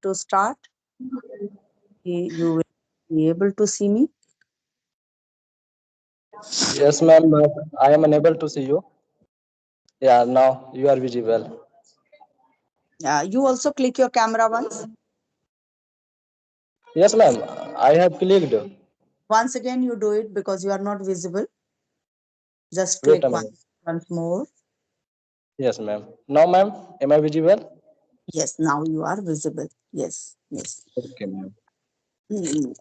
to start. You will be able to see me. Yes, ma'am, but I am unable to see you. Yeah, now you are visible. You also click your camera once. Yes, ma'am, I have clicked. Once again, you do it because you are not visible. Just Wait click a minute. once more. Yes, ma'am. Now, ma'am, am I visible? Yes, now you are visible. Yes, yes. Okay, ma'am. Mm,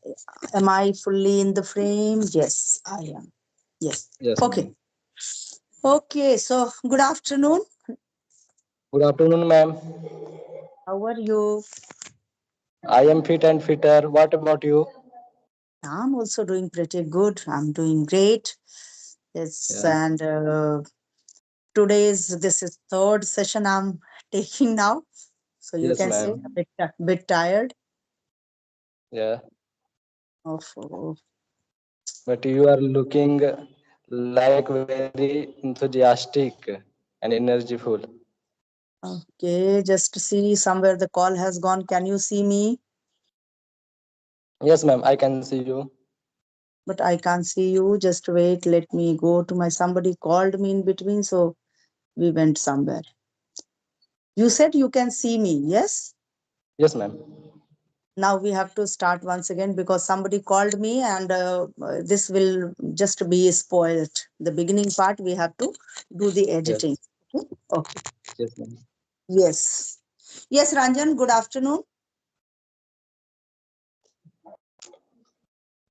Am I fully in the frame? Yes, I am. Yes. Yes, Okay. ma'am. Okay. So, good afternoon. Good afternoon, ma'am. How are you? I am fit and fitter. What about you? I'm also doing pretty good. I'm doing great. Yes, Yeah. and today's this is third session I'm taking now. So you Yes, can say ma'am. a bit tired Yeah. of. But you are looking like very enthusiastic and energyful. Okay, just to see somewhere the call has gone. Can you see me? Yes, ma'am. I can see you. But I can't see you. Just wait. Let me go to my somebody called me in between. So we went somewhere. You said you can see me. Yes. Yes, ma'am. Now we have to start once again because somebody called me and this will just be spoiled. The beginning part we have to do the editing. Yes. Okay. Okay. Yes, ma'am. Yes. Yes, Ranjan. Good afternoon.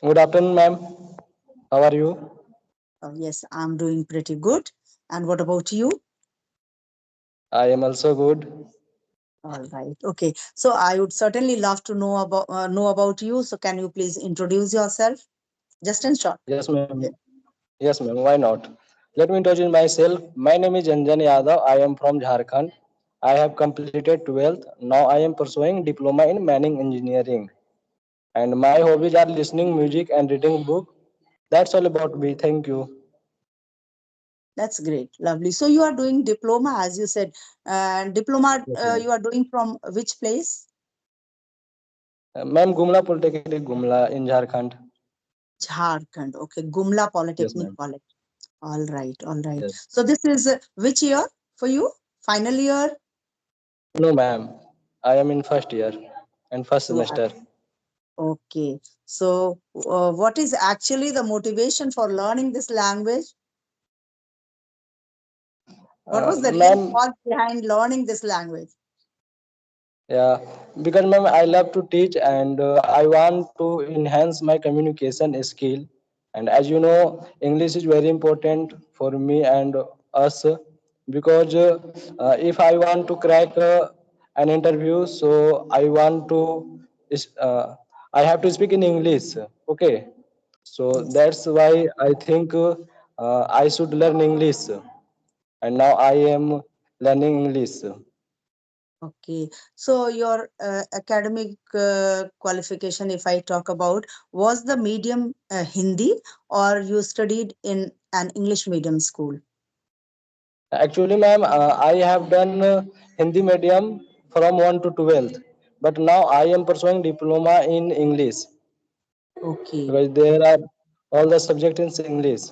Good afternoon, ma'am. How are you? Yes, I'm doing pretty good. And what about you? I am also good. All right. Okay. So I would certainly love to know about you. So can you please introduce yourself, just in short? Yes, ma'am. Yes, ma'am. Why not? Let me introduce myself. My name is Janjan Yadav. I am from Jharkhand. I have completed 12th. Now I am pursuing diploma in mining engineering. And my hobbies are listening music and reading book. That's all about me. Thank you. That's great. Lovely. So you are doing diploma, as you said. Diploma Yes, ma'am. you are doing from which place? Ma'am, Gumla Polytechnic, Gumla in Jharkhand. Jharkhand. Okay. Gumla Yes, Polytechnic ma'am. College. All right. All right. Yes. So this is which year for you? Final year? No, ma'am. I am in first year and first You are. semester. Okay. So what is actually the motivation for learning this language? What was the real Ma'am, cause behind learning this language? yeah, because ma'am, I love to teach and I want to enhance my communication skill. And as you know, English is very important for me and us because if I want to crack an interview, so I have to speak in English. Okay, so Yes. that's why I think I should learn English, and now I am learning English. Okay. So your academic qualification, if I talk about, was the medium Hindi or you studied in an English medium school? Actually, ma'am, I have done Hindi medium from 1 to 12th, but now I am pursuing diploma in English Okay. because there are all the subjects in English.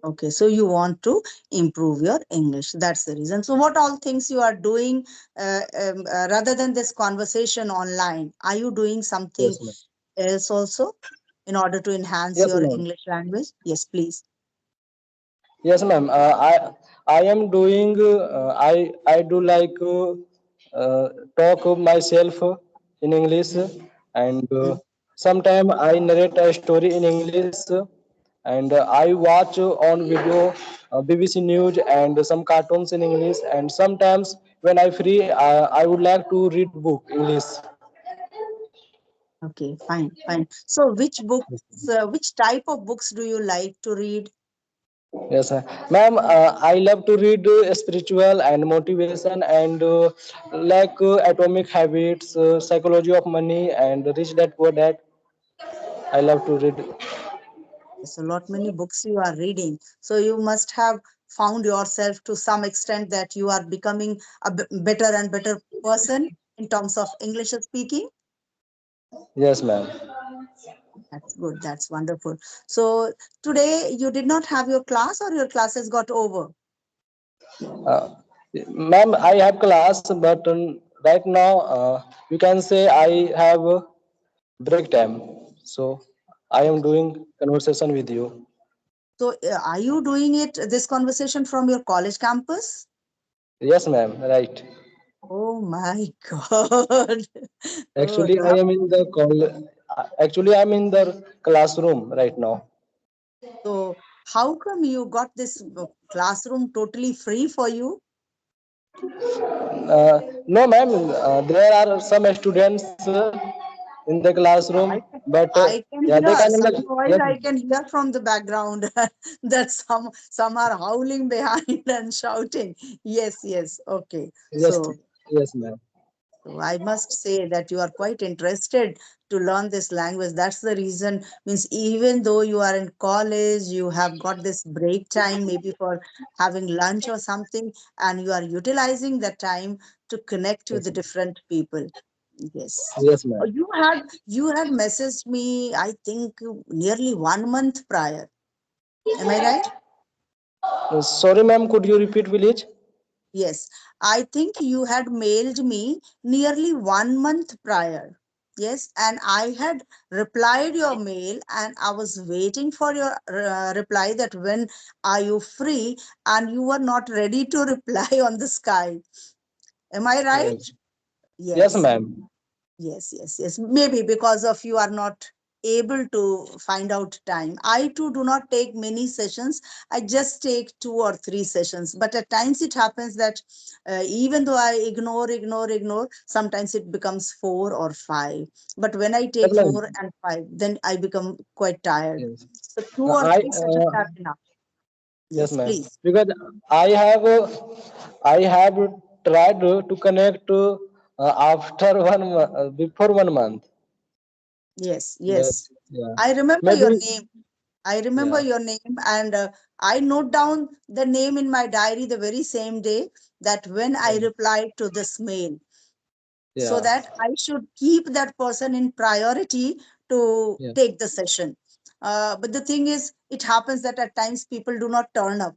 Okay. So you want to improve your English. That's the reason. So what all things you are doing rather than this conversation online? Are you doing something Yes, ma'am. else also in order to enhance Yes, your ma'am. English language? Yes, please. Yes, ma'am. I am doing. I do like talk myself in English, and Mm. sometimes I narrate a story in English, and I watch on video BBC News and some cartoons in English, and sometimes when I free, I would like to read book English. Okay, fine, fine. So which type of books do you like to read? Yes, sir. Ma'am, I love to read spiritual and motivation and like Atomic Habits, Psychology of Money, and Rich Dad Poor Dad. I love to read. Yes, a lot many books you are reading. So you must have found yourself to some extent that you are becoming a better and better person. in terms of English speaking? Yes, ma'am. That's good. That's wonderful. So today you did not have your class or your classes got over? Uh, Ma'am, I have class, but right now you can say I have break time. So I am doing conversation with you. So are you doing it, this conversation from your college campus? Yes, ma'am. Right. Oh my God. Oh, Actually, I am in the call. Actually, I'm in the classroom right now. so how come you got this classroom totally free for you? No, ma'am. There are some students in the classroom, I can, but I can yeah, they hear can. some noise. Yes, I can hear from the background that some are howling behind and shouting. Yes, yes. Okay. yes, So yes, ma'am. so I must say that you are quite interested to learn this language. That's the reason, means even though you are in college, you have got this break time, maybe for having lunch or something, and you are utilizing that time to connect with Yes, the different people. Yes. yes, ma'am. You had messaged me, I think nearly 1 month prior. Am I right? Sorry, ma'am. Could you repeat, please? Yes, I think you had mailed me nearly 1 month prior. Yes, and I had replied your mail and I was waiting for your reply that when are you free, and you were not ready to reply on the sky. Am I right? Yes, yes, Yes. ma'am. Yes, yes, yes. Maybe because of you are not able to find out time. I too do not take many sessions. I just take 2 or 3 sessions. But at times it happens that even though I ignore, sometimes it becomes 4 or 5. But when I Yes, take ma'am. 4 and 5, then I become quite tired. Yes. So two or I three sessions are enough. yes, Yes, ma'am. please. Because I have I have tried to connect after before 1 month, Yes, but yes. yeah, I remember maybe your name. I remember yeah, your name, and I note down the name in my diary the very same day that when I yeah, replied to this mail, so yeah, that I should keep that person in priority to yeah. take the session. But the thing is, it happens that at times people do not turn up.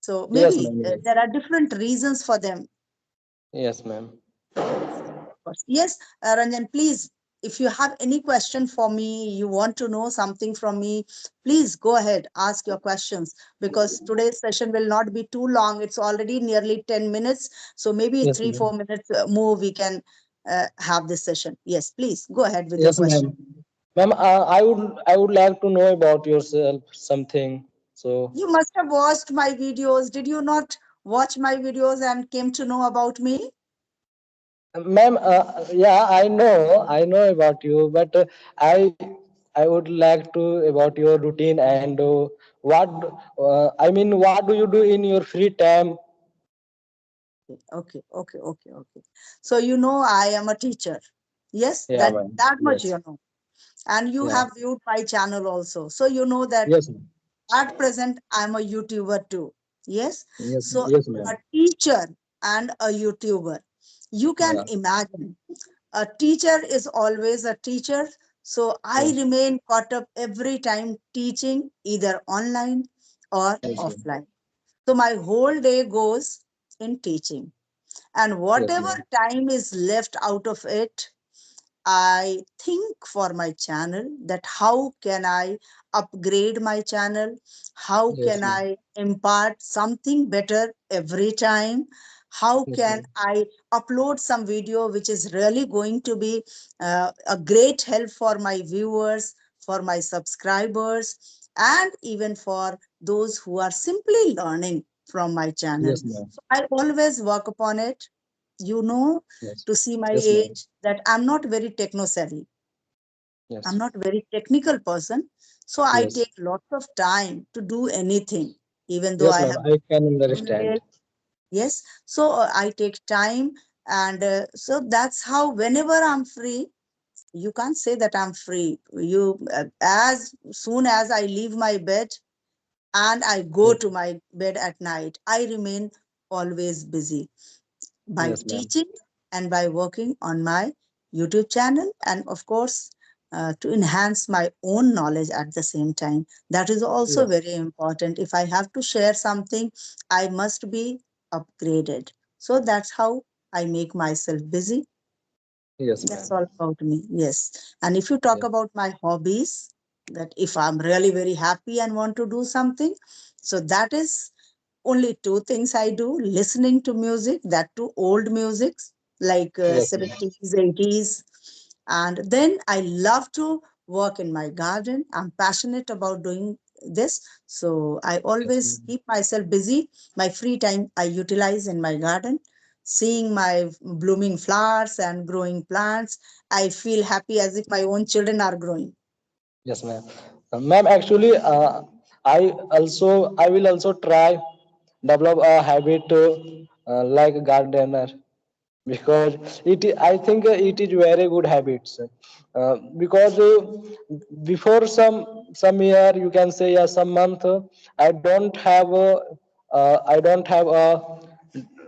So Yes, maybe ma'am. Yes, there are different reasons for them. yes, ma'am. Yes, yes, of course. Yes, Ranjan, please, if you have any question for me, you want to know something from me, please go ahead, ask your questions, because today's session will not be too long. It's already nearly 10 minutes. So maybe Yes, three, ma'am. 4 minutes more, we can have this session. Yes, please go ahead with your Yes, question. ma'am. Ma'am, I would like to know about yourself something. So, You must have watched my videos. Did you not watch my videos and came to know about me? ma'am, yeah, I know about you, but I would like to about your routine and what I mean, what do you do in your free time? Okay. So I am a teacher. Yes, Yeah, that ma'am. that much Yes. and you Yeah. have viewed my channel also, so you know that Yes, ma'am. at present I'm a YouTuber too. Yes, Yes, so yes, a ma'am. teacher and a YouTuber, you can Yeah. imagine, a teacher is always a teacher. So I Yes. remain caught up every time teaching, either online or Yes, ma'am. offline. So my whole day goes in teaching, and Yes, whatever ma'am. time is left out of it, I think for my channel, that how can I upgrade my channel? How Yes, can ma'am. I impart something better every time? How Yes, can ma'am. I upload some video which is really going to be a great help for my viewers, for my subscribers, and even for those who are simply learning from my channel? Yes, ma'am. So I always work upon it. You know, Yes. to see my Yes, ma'am. age, that I'm not very techno savvy. I'm Yes. not very technical person. So I Yes. take lots of time to do anything, even though Yes, I ma'am. have I can email. understand. Yes. So I take time. And so that's how, whenever I'm free, you can't say that I'm free. As soon as I leave my bed and I go Yes. to my bed at night, I remain always busy by Yes, ma'am. teaching and by working on my YouTube channel, and of course, to enhance my own knowledge at the same time. That is also Yes. very important. If I have to share something, I must be upgraded. So that's how I make myself busy. Yes, That's ma'am. all about me. Yes. And if you talk Yes. about my hobbies, that if I'm really very happy and want to do something, so that is only two things I do: listening to music, that too old music, like Yes, ma'am. 70s, 80s. And then I love to work in my garden. I'm passionate about doing this. So I Yes, always ma'am. keep myself busy. My free time I utilize in my garden, seeing my blooming flowers and growing plants. I feel happy as if my own children are growing. Yes, ma'am. Ma'am, actually, I will also try develop a habit like gardener, because I think it is very good habits, because before some year, you can say, yeah, some month, I don't have a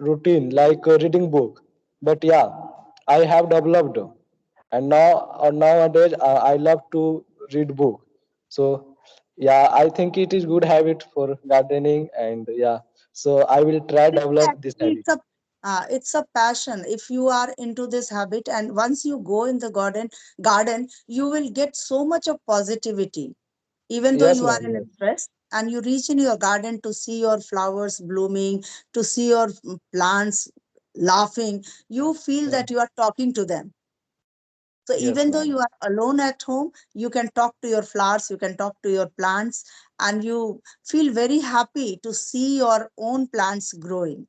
routine like reading book, but yeah, I have developed, and nowadays I love to read book. So yeah, I think it is good habit for gardening, and yeah, so I will try develop this Actually, habit. it's a passion. If you are into this habit, and once you go in the garden, you will get so much of positivity. Even though Yes, you are ma'am. in Yes. stress, and you reach in your garden to see your flowers blooming, to see your plants laughing, you feel Yeah. that you are talking to them. So Yes, even though you ma'am. are alone at home, you can talk to your flowers, you can talk to your plants, and you feel very happy to see your own plants growing.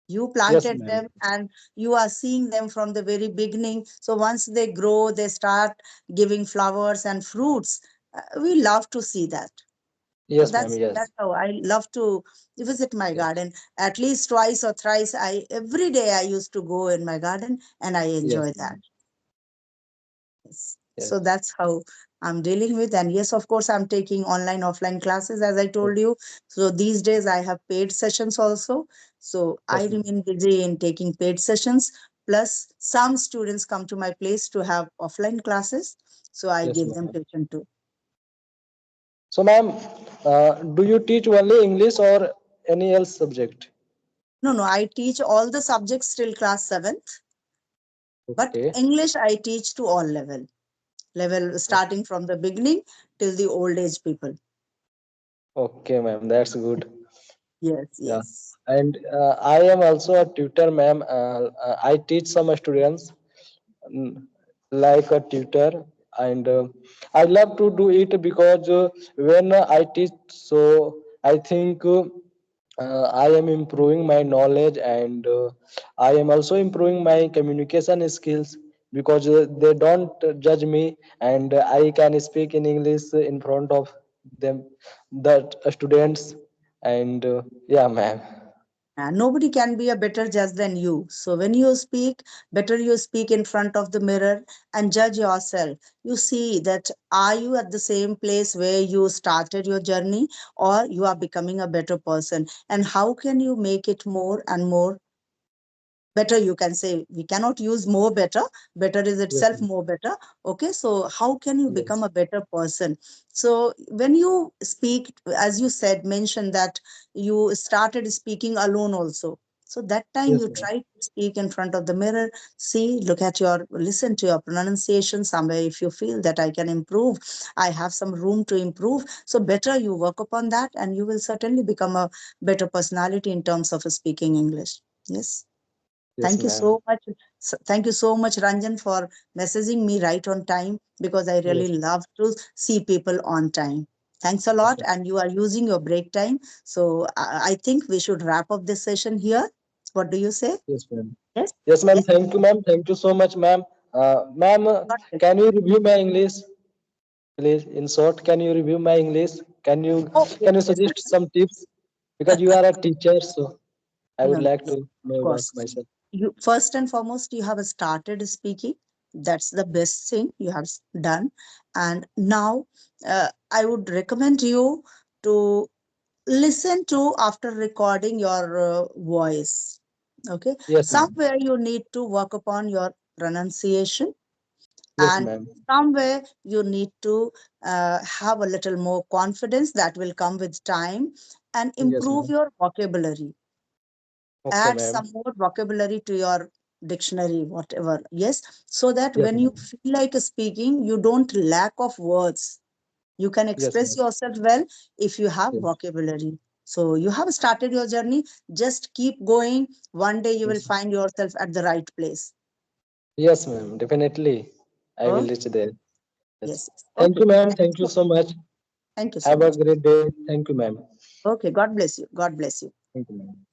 You Yes, planted ma'am. them and you are seeing them from the very beginning. So once they grow, they start giving flowers and fruits. We love to see that. So Yes, ma'am. that's Yes. how I love to visit my Yes. garden at least twice or thrice. I every day I used to go in my garden, and I Yes, enjoy that. ma'am. Yes. So Yes. that's how I'm dealing with. And yes, of course, I'm taking online, offline classes, as I Yes, told you. So these days I have paid sessions also. So I yes, ma'am. remain busy in taking paid sessions. Plus, some students come to my place to have offline classes. So I Yes, give them ma'am. tuition too. So, ma'am, do you teach only English or any else subject? No, no, I teach all the subjects till class 7th, but Okay. English I teach to all level starting from the beginning till the old age people. Okay, ma'am. That's good. Yes, Yeah. yes. And I am also a tutor, ma'am. I teach some students, mm, like a tutor, and I love to do it because when I teach, so I think I am improving my knowledge, and I am also improving my communication skills, because they don't judge me, and I can speak in English in front of them, the students, and yeah, ma'am. And nobody can be a better judge than you. So when you speak, better you speak in front of the mirror and judge yourself. You see that are you at the same place where you started your journey, or you are becoming a better person? And how can you make it more and more better? You can say, we cannot use more better. Better is Yes, itself ma'am. more better. Okay, so how can you become Yes. a better person? So when you speak, as you said, mention that you started speaking alone also. So that time Yes, you ma'am. try to speak in front of the mirror, see, look at your, listen to your pronunciation. Somewhere if you feel that I can improve, I have some room to improve, so better you work upon that, and you will certainly become a better personality in terms of speaking English. Yes. Yes, Thank you ma'am. so much. Thank you so much, Ranjan, for messaging me right on time, because I really Yes. love to see people on time. Thanks a Yes, lot. ma'am. And you are using your break time. So I think we should wrap up this session here. What do you say? Yes, ma'am. Yes? Yes, ma'am. Yes? Thank you, ma'am. Thank you so much, ma'am. Ma'am, Got it. can you review my English, please? In short, can you review my English? Can you Oh, yes, can you yes. suggest some tips? Because you are a teacher, so I would No, no, like yes, to know of about course. myself. You first and foremost, you have started speaking. That's the best thing you have done. And now I would recommend you to listen to after recording your voice. Okay. Yes, ma'am. Somewhere you need to work upon your pronunciation, Yes, and ma'am. somewhere you need to have a little more confidence that will come with time, and Yes, improve ma'am. your vocabulary. Okay, Add ma'am. some more vocabulary to your dictionary, whatever. Yes, so that Yes, when you ma'am. feel like speaking, you don't lack of words. You can Yes, express ma'am. yourself well if you have Yes. vocabulary. So you have started your journey. Just keep going. One day you will Yes. find yourself at the right place. Yes, ma'am. Definitely, I will Oh, reach there. Yes. yes, yes. Thank Okay. you, ma'am. Thank you Thank you so so much. Thank you so Have a much. great day. Thank you, ma'am. Okay. God bless you. God bless you. Thank you, ma'am.